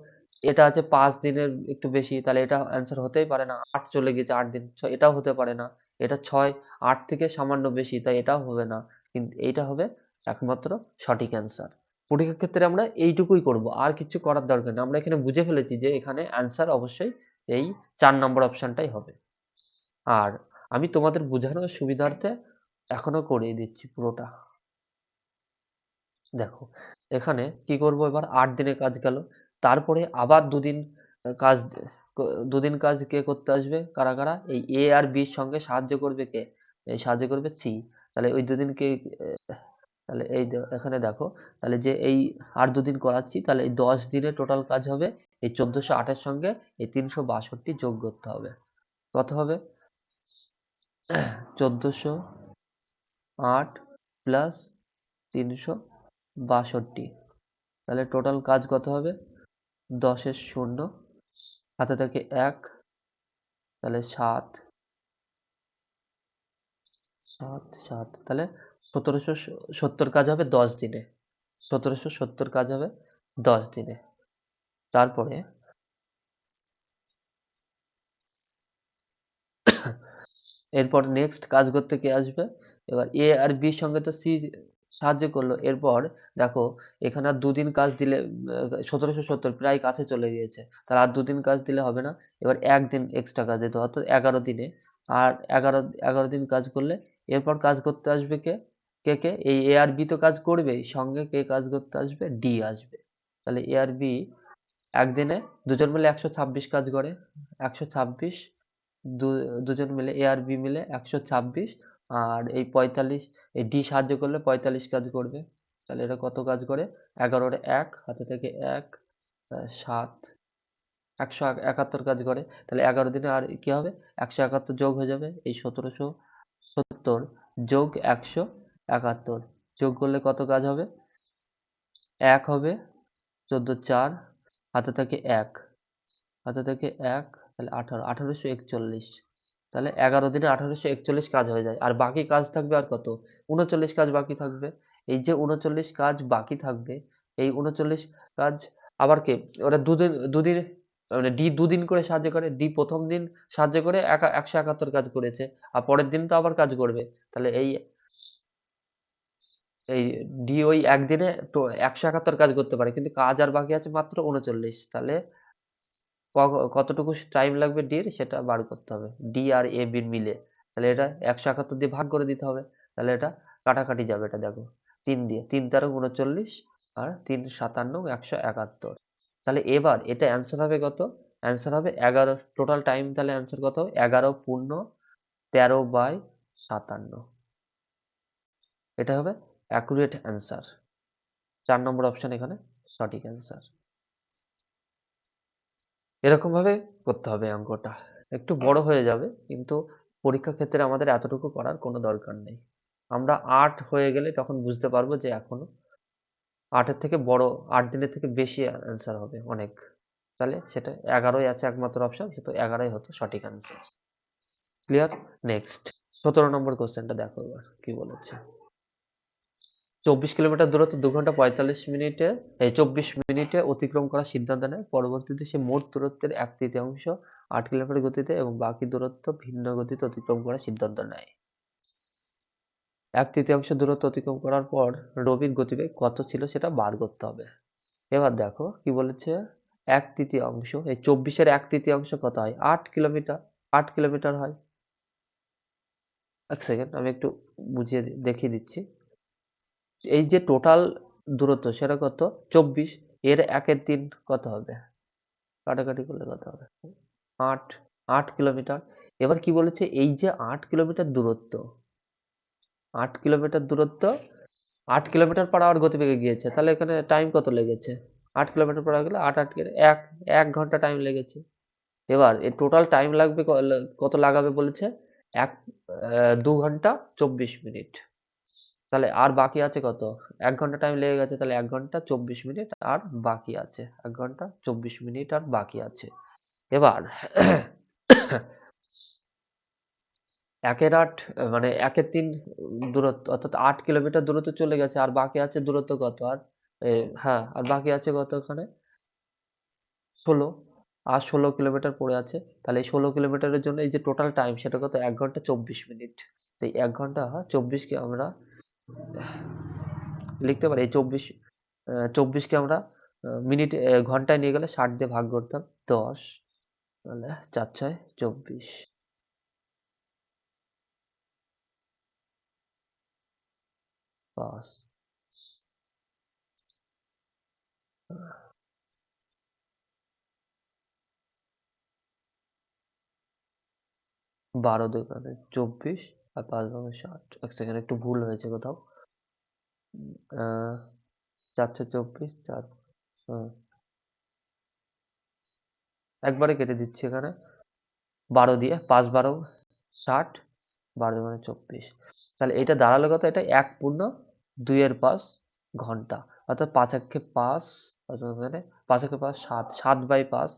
এটা আছে 5 দিনের একটু বেশি, তাহলে এটা অ্যান্সার হতেই পারে না। 8 চলে গেছে 8 দিন, এটাও হতে পারে না। এটা 6, 8 থেকে সামান্য বেশি, তাই এটাও হবে না। কিন্তু এইটা হবে একমাত্র সঠিক অ্যান্সার। পরীক্ষার ক্ষেত্রে আমরা এইটুকুই করব, আর কিছু করার দরকার নেই। আমরা এখানে বুঝে ফেলেছি যে এখানে অ্যান্সার অবশ্যই এই 4 নম্বর অপশনটাই হবে। আর আমি তোমাদের বোঝানোর সুবিধার্থে এখনো করিয়ে দিচ্ছি পুরোটা। দেখো এখানে কি করব, এবার 8 দিনে কাজ গেল, তারপরে আবার দুদিন কাজ, দুদিন কাজ কে করতে আসবে? কারা কারা? এই এ আর বির সঙ্গে সাহায্য করবে কে? এই সাহায্য করবে সি। তাহলে ওই দুদিনকে তাহলে এখানে দেখো, তাহলে যে এই আর দুদিন করাচ্ছি, তাহলে এই 10 দিনে টোটাল কাজ হবে এই 1408-এর সঙ্গে এই 362 যোগ করতে হবে। কত হবে? 1408 প্লাস 362, তাহলে টোটাল কাজ কত হবে? 10-এর শূন্য, হাতে থাকে 1, তাহলে 7, 7, 7, তাহলে 1770 কাজ হবে 10 দিনে। 1770 কাজ হবে 10 দিনে। তারপরে এরপর নেক্সট কাজ করতে কে আসবে? এবার এ আর বির সঙ্গে তো সি সাহায্য করলো। এরপর দেখো এখানে আর দুদিন কাজ দিলে 1770 প্রায় কাছে চলে গিয়েছে, তাহলে আর দুদিন কাজ দিলে হবে না। এবার একদিন এক্সট্রা কাজ দিতে হবে, অর্থাৎ 11 দিনে। আর 11 দিন কাজ করলে এরপর কাজ করতে আসবে কে? কে এই এ আর বি তো কাজ করবেই, সঙ্গে কে কাজ করতে আসবে? ডি আসবে। তাহলে এ আর বি একদিনে দুজন মিলে 126 কাজ করে, 126, দুজন মিলে এ আর বি মিলে 126, আর এই 45, এই ডি সাহায্য করলে 45 কাজ করবে। তাহলে এটা কত কাজ করে? 11 এর 1, হাতে থেকে 1, 7, 171 কাজ করে। তাহলে 11 দিনে আর কি হবে? 171 যোগ হয়ে যাবে, এই 1770 যোগ 171 যোগ করলে কত কাজ হবে? 1 হবে, 14 4, হাতে থাকে 1, হাতে থেকে 1, তাহলে 18, 1841। তাহলে 11 দিনে 1841 কাজ হয়ে যায়। আর বাকি কাজ থাকবে আর কত? 39 কাজ বাকি থাকবে। এই যে 39 কাজ বাকি থাকবে, এই 39 কাজ আবার কে? ওরা দুদিন মানে ডি দুদিন করে সাহায্য করে। ডি প্রথম দিন সাহায্য করে 171 কাজ করেছে। আর পরের দিন তো আবার কাজ করবে। তাহলে এই এই ডি ওই একদিনে তো 171 কাজ করতে পারে, কিন্তু কাজ আর বাকি আছে মাত্র 39। তাহলে কতটুকু টাইম লাগবে ডির সেটা বার করতে হবে, ডি আর এ বির মিলে। তাহলে এটা 171 দিয়ে ভাগ করে দিতে হবে। তাহলে এটা কাটাকাটি যাবে, এটা দেখো 3 দিয়ে, 3 তেরো 39 আর 3 57 171। তাহলে এবার এটা অ্যান্সার হবে কত? অ্যান্সার হবে 11, টোটাল টাইম তাহলে অ্যান্সার কত হবে? 11 পূর্ণ 13/57। এটা হবে অ্যাকুরেট অ্যান্সার। 4 নম্বর অপশন এখানে সঠিক অ্যান্সার। এরকম ভাবে করতে হবে অঙ্কটা। একটু বড় হয়ে যাবে, কিন্তু পরীক্ষার ক্ষেত্রে আমাদের এতটুকু করার কোনো দরকার নেই। আমরা 8 হয়ে গেলে তখন বুঝতে পারবো যে এখনো 8 এর থেকে বড়, 8 দিনের থেকে বেশি অ্যান্সার হবে অনেক। তাহলে সেটা 11ই আছে একমাত্র অপশন, সে তো 11ই হতো সঠিক অ্যান্সার। ক্লিয়ার? নেক্সট 17 নম্বর কোশ্চেনটা দেখো এবার কি বলেছে। 24 কিলোমিটার দূরত্ব 2 ঘন্টা 45 মিনিটে 24 মিনিটে অতিক্রম করার সিদ্ধান্ত নেয়। পরবর্তীতে সে মোট দূরত্বের 1/3 8 কিলোমিটার গতিতে এবং বাকি দূরত্ব ভিন্ন গতিতে অতিক্রম করার সিদ্ধান্ত নেয়। 1/3 দূরত্ব অতিক্রম করার পর রবির গতিবেগ কত ছিল সেটা বার করতে হবে। এবার দেখো কি বলেছে, 1/3, এই 24-এর 1/3 কত হয়? 8 কিলোমিটার। 8 কিলোমিটার হয়। এক সেকেন্ড আমি একটু বুঝিয়ে দেখিয়ে দিচ্ছি। এই যে টোটাল দূরত্ব সেটা কত? 24, এর 1/3 কত হবে? কাটাকাটি করলে কত হবে? 8, 8 কিলোমিটার। এবার কি বলেছে, এই যে 8 কিলোমিটার দূরত্ব, 8 কিলোমিটার দূরত্ব 8 কিলোমিটার পার আওয়ার গতিবেগে গিয়েছে, তাহলে এখানে টাইম কত লেগেছে? 8 কিলোমিটার পার আওয়ার গেলে 8 8 এক 1 ঘন্টা টাইম লেগেছে। এবার এর টোটাল টাইম লাগবে কত লাগাবে বলেছে? 2 ঘন্টা 24 মিনিট। তাহলে আর বাকি আছে কত? 1 ঘন্টা টাইম লেগে গেছে, তাহলে 1 ঘন্টা 24 মিনিট আর বাকি আছে। 1 ঘন্টা 24 মিনিট আর বাকি আছে। এবার 1/8 মানে 1/3 দূরত্ব, অর্থাৎ 8 কিলোমিটার দূরত্ব চলে গেছে, আর বাকি আছে দূরত্ব কত? আর হ্যাঁ, আর বাকি আছে কত ওখানে? 16। আর 16 কিলোমিটার পড়ে আছে। তাহলে এই 16 কিলোমিটারের জন্য এই যে টোটাল টাইম সেটা কত? 1 ঘন্টা 24 মিনিট। তো এই 1 ঘন্টা 24 কে আমরা লিখতে পারি, এই 24 কে আমরা ঘন্টায় নিয়ে গেলে 60 দিয়ে ভাগ করতাম 10, তাহলে 4 6 24, 5, 12 দুগুণে 24 আর 5 ভাঙে 60। এক সেকেন্ড একটু ভুল হয়েছে কোথাও। আহ 4 6 24, 4 একবারে কেটে দিচ্ছি এখানে 12 দিয়ে, 5 12 60, 12 দুগুণে 24। তাহলে এটা দাঁড়ালো কত? এটা 1/2 ঘন্টা। অর্থাৎ 5 একে 5, 5 একে 5 7, 7/5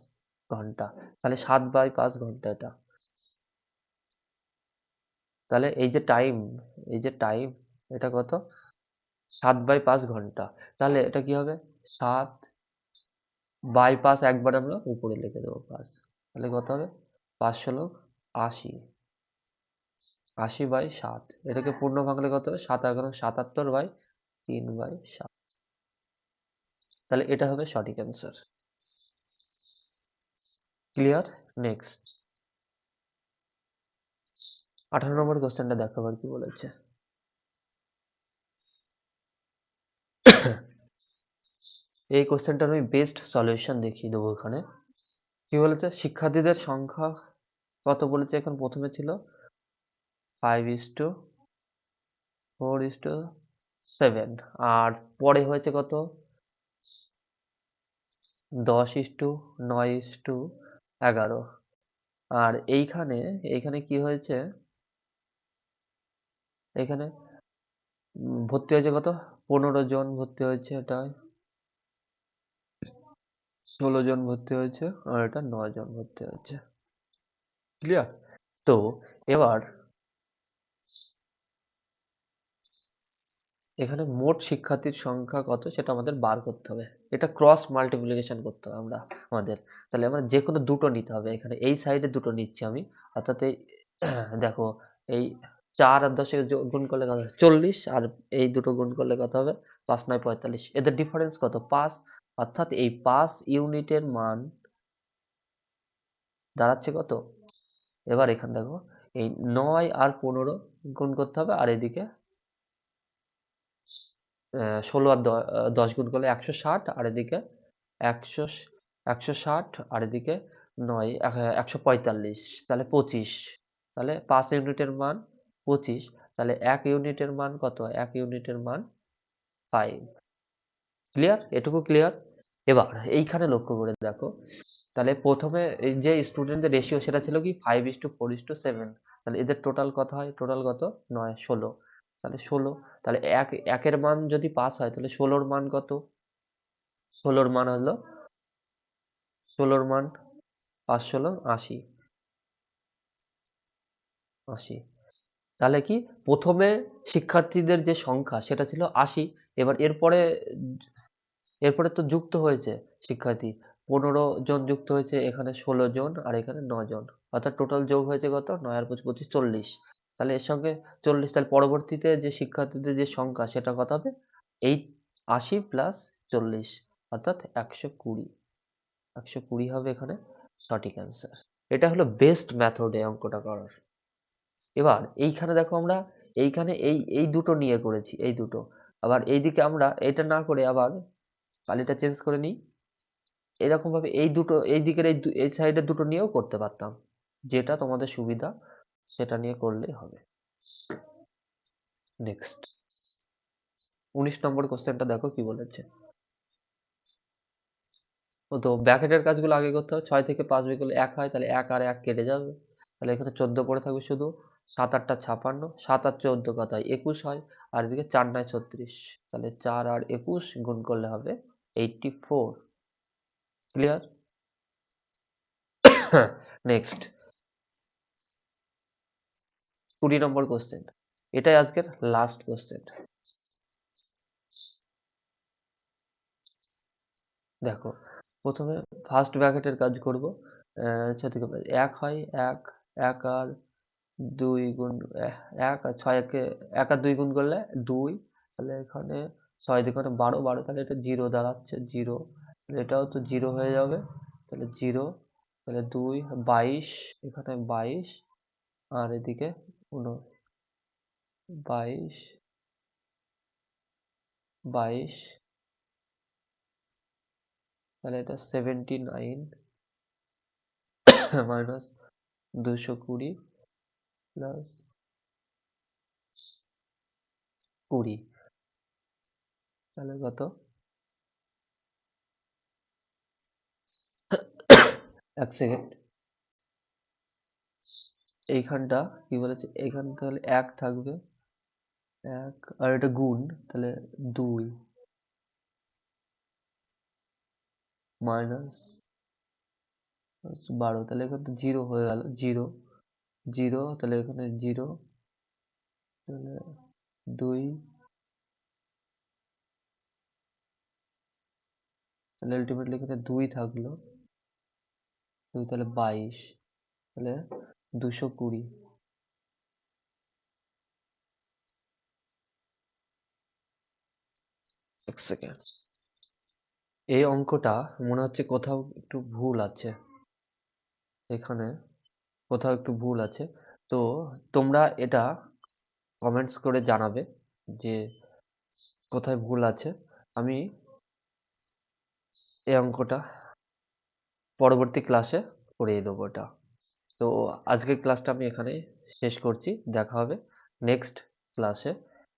ঘন্টা। তাহলে 7/5 ঘন্টা এটা। তাহলে এই যে টাইম এটা কত? 7/5 ঘন্টা। তাহলে এটা কি হবে? 7/5 একবার আমরা উপরে লিখে দেবো 5। তাহলে কত হবে? 5 ষোলো 80। 80/7। এটাকে পূর্ণ ভাঙলে কত হবে? 7 11 77/3/7। তাহলে এটা হবে সঠিক অ্যান্সার। ক্লিয়ার? নেক্সট 18 নম্বর কোশ্চেনটা দেখো আবার কি বলেছে। এই কোশ্চেনটার আমি বেস্ট সলিউশন দেখিয়ে দেবো এখানে। কি বলেছে? শিক্ষার্থীদের সংখ্যা কত বলেছে? এখন প্রথমে ছিল 5:4:7, আর পরে হয়েছে কত? 10:9:11। আর এইখানে কি হয়েছে? এখানে ভর্তি হয়েছে কত? 15 জন ভর্তি হয়েছে, এটায় 16 জন ভর্তি হয়েছে, আর এটা 9 জন ভর্তি হয়েছে। ক্লিয়ার? তো এবার এখানে মোট শিক্ষার্থীর সংখ্যা কত সেটা আমাদের বার করতে হবে। এটা ক্রস মাল্টিপ্লিকেশন করতে হবে আমাদের। তাহলে আমরা যেকোনো দুটো নিতে হবে। এখানে এই সাইডে দুটো নিচ্ছি আমি। অর্থাৎ এই দেখো, এই 4 আর 10 গুণ করলে কত হবে? 40, আর এই দুটো গুণ করলে কত হবে? 5 9 45। এদের ডিফারেন্স কত? 5। অর্থাৎ এই 5 ইউনিটের মান দাঁড়াচ্ছে কত? এবার এখানে দেখো, এই 9 আর 15 গুণ করতে হবে, আর এদিকে 16 আর 10 গুণ করলে 160, আর এদিকে 100 160, আর এদিকে 9 145, তাহলে 25। তাহলে 5 ইউনিটের মান 25, তাহলে 1 ইউনিটের মান কত? 1 ইউনিটের মান 5। ক্লিয়ার? এটুকু ক্লিয়ার? এবার এইখানে লক্ষ্য করে দেখো, তাহলে প্রথমে এই যে স্টুডেন্টদের রেশিও সেটা ছিল কি 5:4:7, তাহলে এদের টোটাল কত হয়? টোটাল কত? 9, 16, তাহলে 16, তাহলে একের মান যদি 5 হয় তাহলে 16র মান কত? 16র মান হলো 16র মান 5 16 80, 80। তাহলে কি প্রথমে শিক্ষার্থীদের যে সংখ্যা সেটা ছিল 80, এবার এরপরে তো যুক্ত হয়েছে শিক্ষার্থী, 15 জন যুক্ত হয়েছে, এখানে 16 জন আর এখানে 9 জন, অর্থাৎ টোটাল যোগ হয়েছে কত? 9 আর 25 25, 40। তাহলে এর সঙ্গে 40, তাহলে পরবর্তীতে যে শিক্ষার্থীদের যে সংখ্যা সেটা কত হবে? এই 80 প্লাস 40, অর্থাৎ 120। 120 হবে এখানে সঠিক অ্যান্সার। এটা হলো বেস্ট মেথড এই অঙ্কটা করার। এবার এইখানে দেখো, আমরা এইখানে এই দুটো নিয়ে করেছি, এই দুটো। আবার এইদিকে আমরা এটা না করে আবার কালিটা চেঞ্জ করে নিই। এরকম ভাবে এই দুটো, এই দিকের এই সাইডের দুটো নিয়েও করতে পারতাম, যেটা তোমাদের সুবিধা সেটা নিয়ে করলেই হবে। নেক্সট 19 নম্বর কোশ্চেনটা দেখো কি বলেছে। তো ব্র্যাকেটের কাজগুলো আগে করতে হবে। 6 থেকে 5 বিয়োগ করলে 1 হয়, তাহলে 1 আর 1 কেটে যাবে, তাহলে এখানে 14 পড়ে থাকবে শুধু। 7 8 56, 7 আর 14 কত হয়? 21 হয়, আর এদিকে 4 9 36, তাহলে 4 আর 21 গুণ করলে হবে 84। ক্লিয়ার? নেক্সট 20 নম্বর কোশ্চেন, এটাই আজকের লাস্ট কোশ্চেন। দেখো, প্রথমে ফার্স্ট ব্র্যাকেটের কাজ করব। 6 থেকে 5, 1 হয়, 1, 1 আর 2 গুণ 1 আর 6 একে 1 আর 2 গুণ করলে 2, তাহলে এখানে 6 দিয়ে 12, 12, তাহলে এটা 0 দাঁড়াচ্ছে, 0, তাহলে এটাও তো 0 হয়ে যাবে, তাহলে 0, তাহলে 2 22, এখানে 22, আর এদিকে 22, 22, তাহলে এটা 79 মাইনাস 220 প্লাস 20, তাহলে কত? এক সেকেন্ড, এইখানটা কি বলেছে? এইখানে তাহলে 1 থাকবে, 1, আর এটা গুণ, তাহলে 2 মাইনাস 12, তাহলে এখানে তো 0 হয়ে গেল, 0, 0, তাহলে এখানে 0, তাহলে 2, তাহলে আলটিমেটলি এখানে 2 থাকলো, 2, তাহলে 22, তাহলে 220। এক সেকেন্ড, এই অঙ্কটা মনে হচ্ছে কোথাও একটু ভুল আছে, এখানে কোথাও একটু ভুল আছে। তো তোমরা এটা কমেন্টস করে জানাবে যে কোথায় ভুল আছে। আমি এই অঙ্কটা পরবর্তী ক্লাসে করিয়ে দেবো এটা। তো আজকের ক্লাসটা আমি এখানেই শেষ করছি, দেখা হবে নেক্সট ক্লাসে।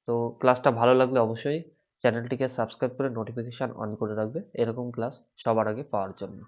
তো ক্লাসটা ভালো লাগলে অবশ্যই চ্যানেলটিকে সাবস্ক্রাইব করে নোটিফিকেশান অন করে রাখবে, এরকম ক্লাস সবার আগে পাওয়ার জন্য।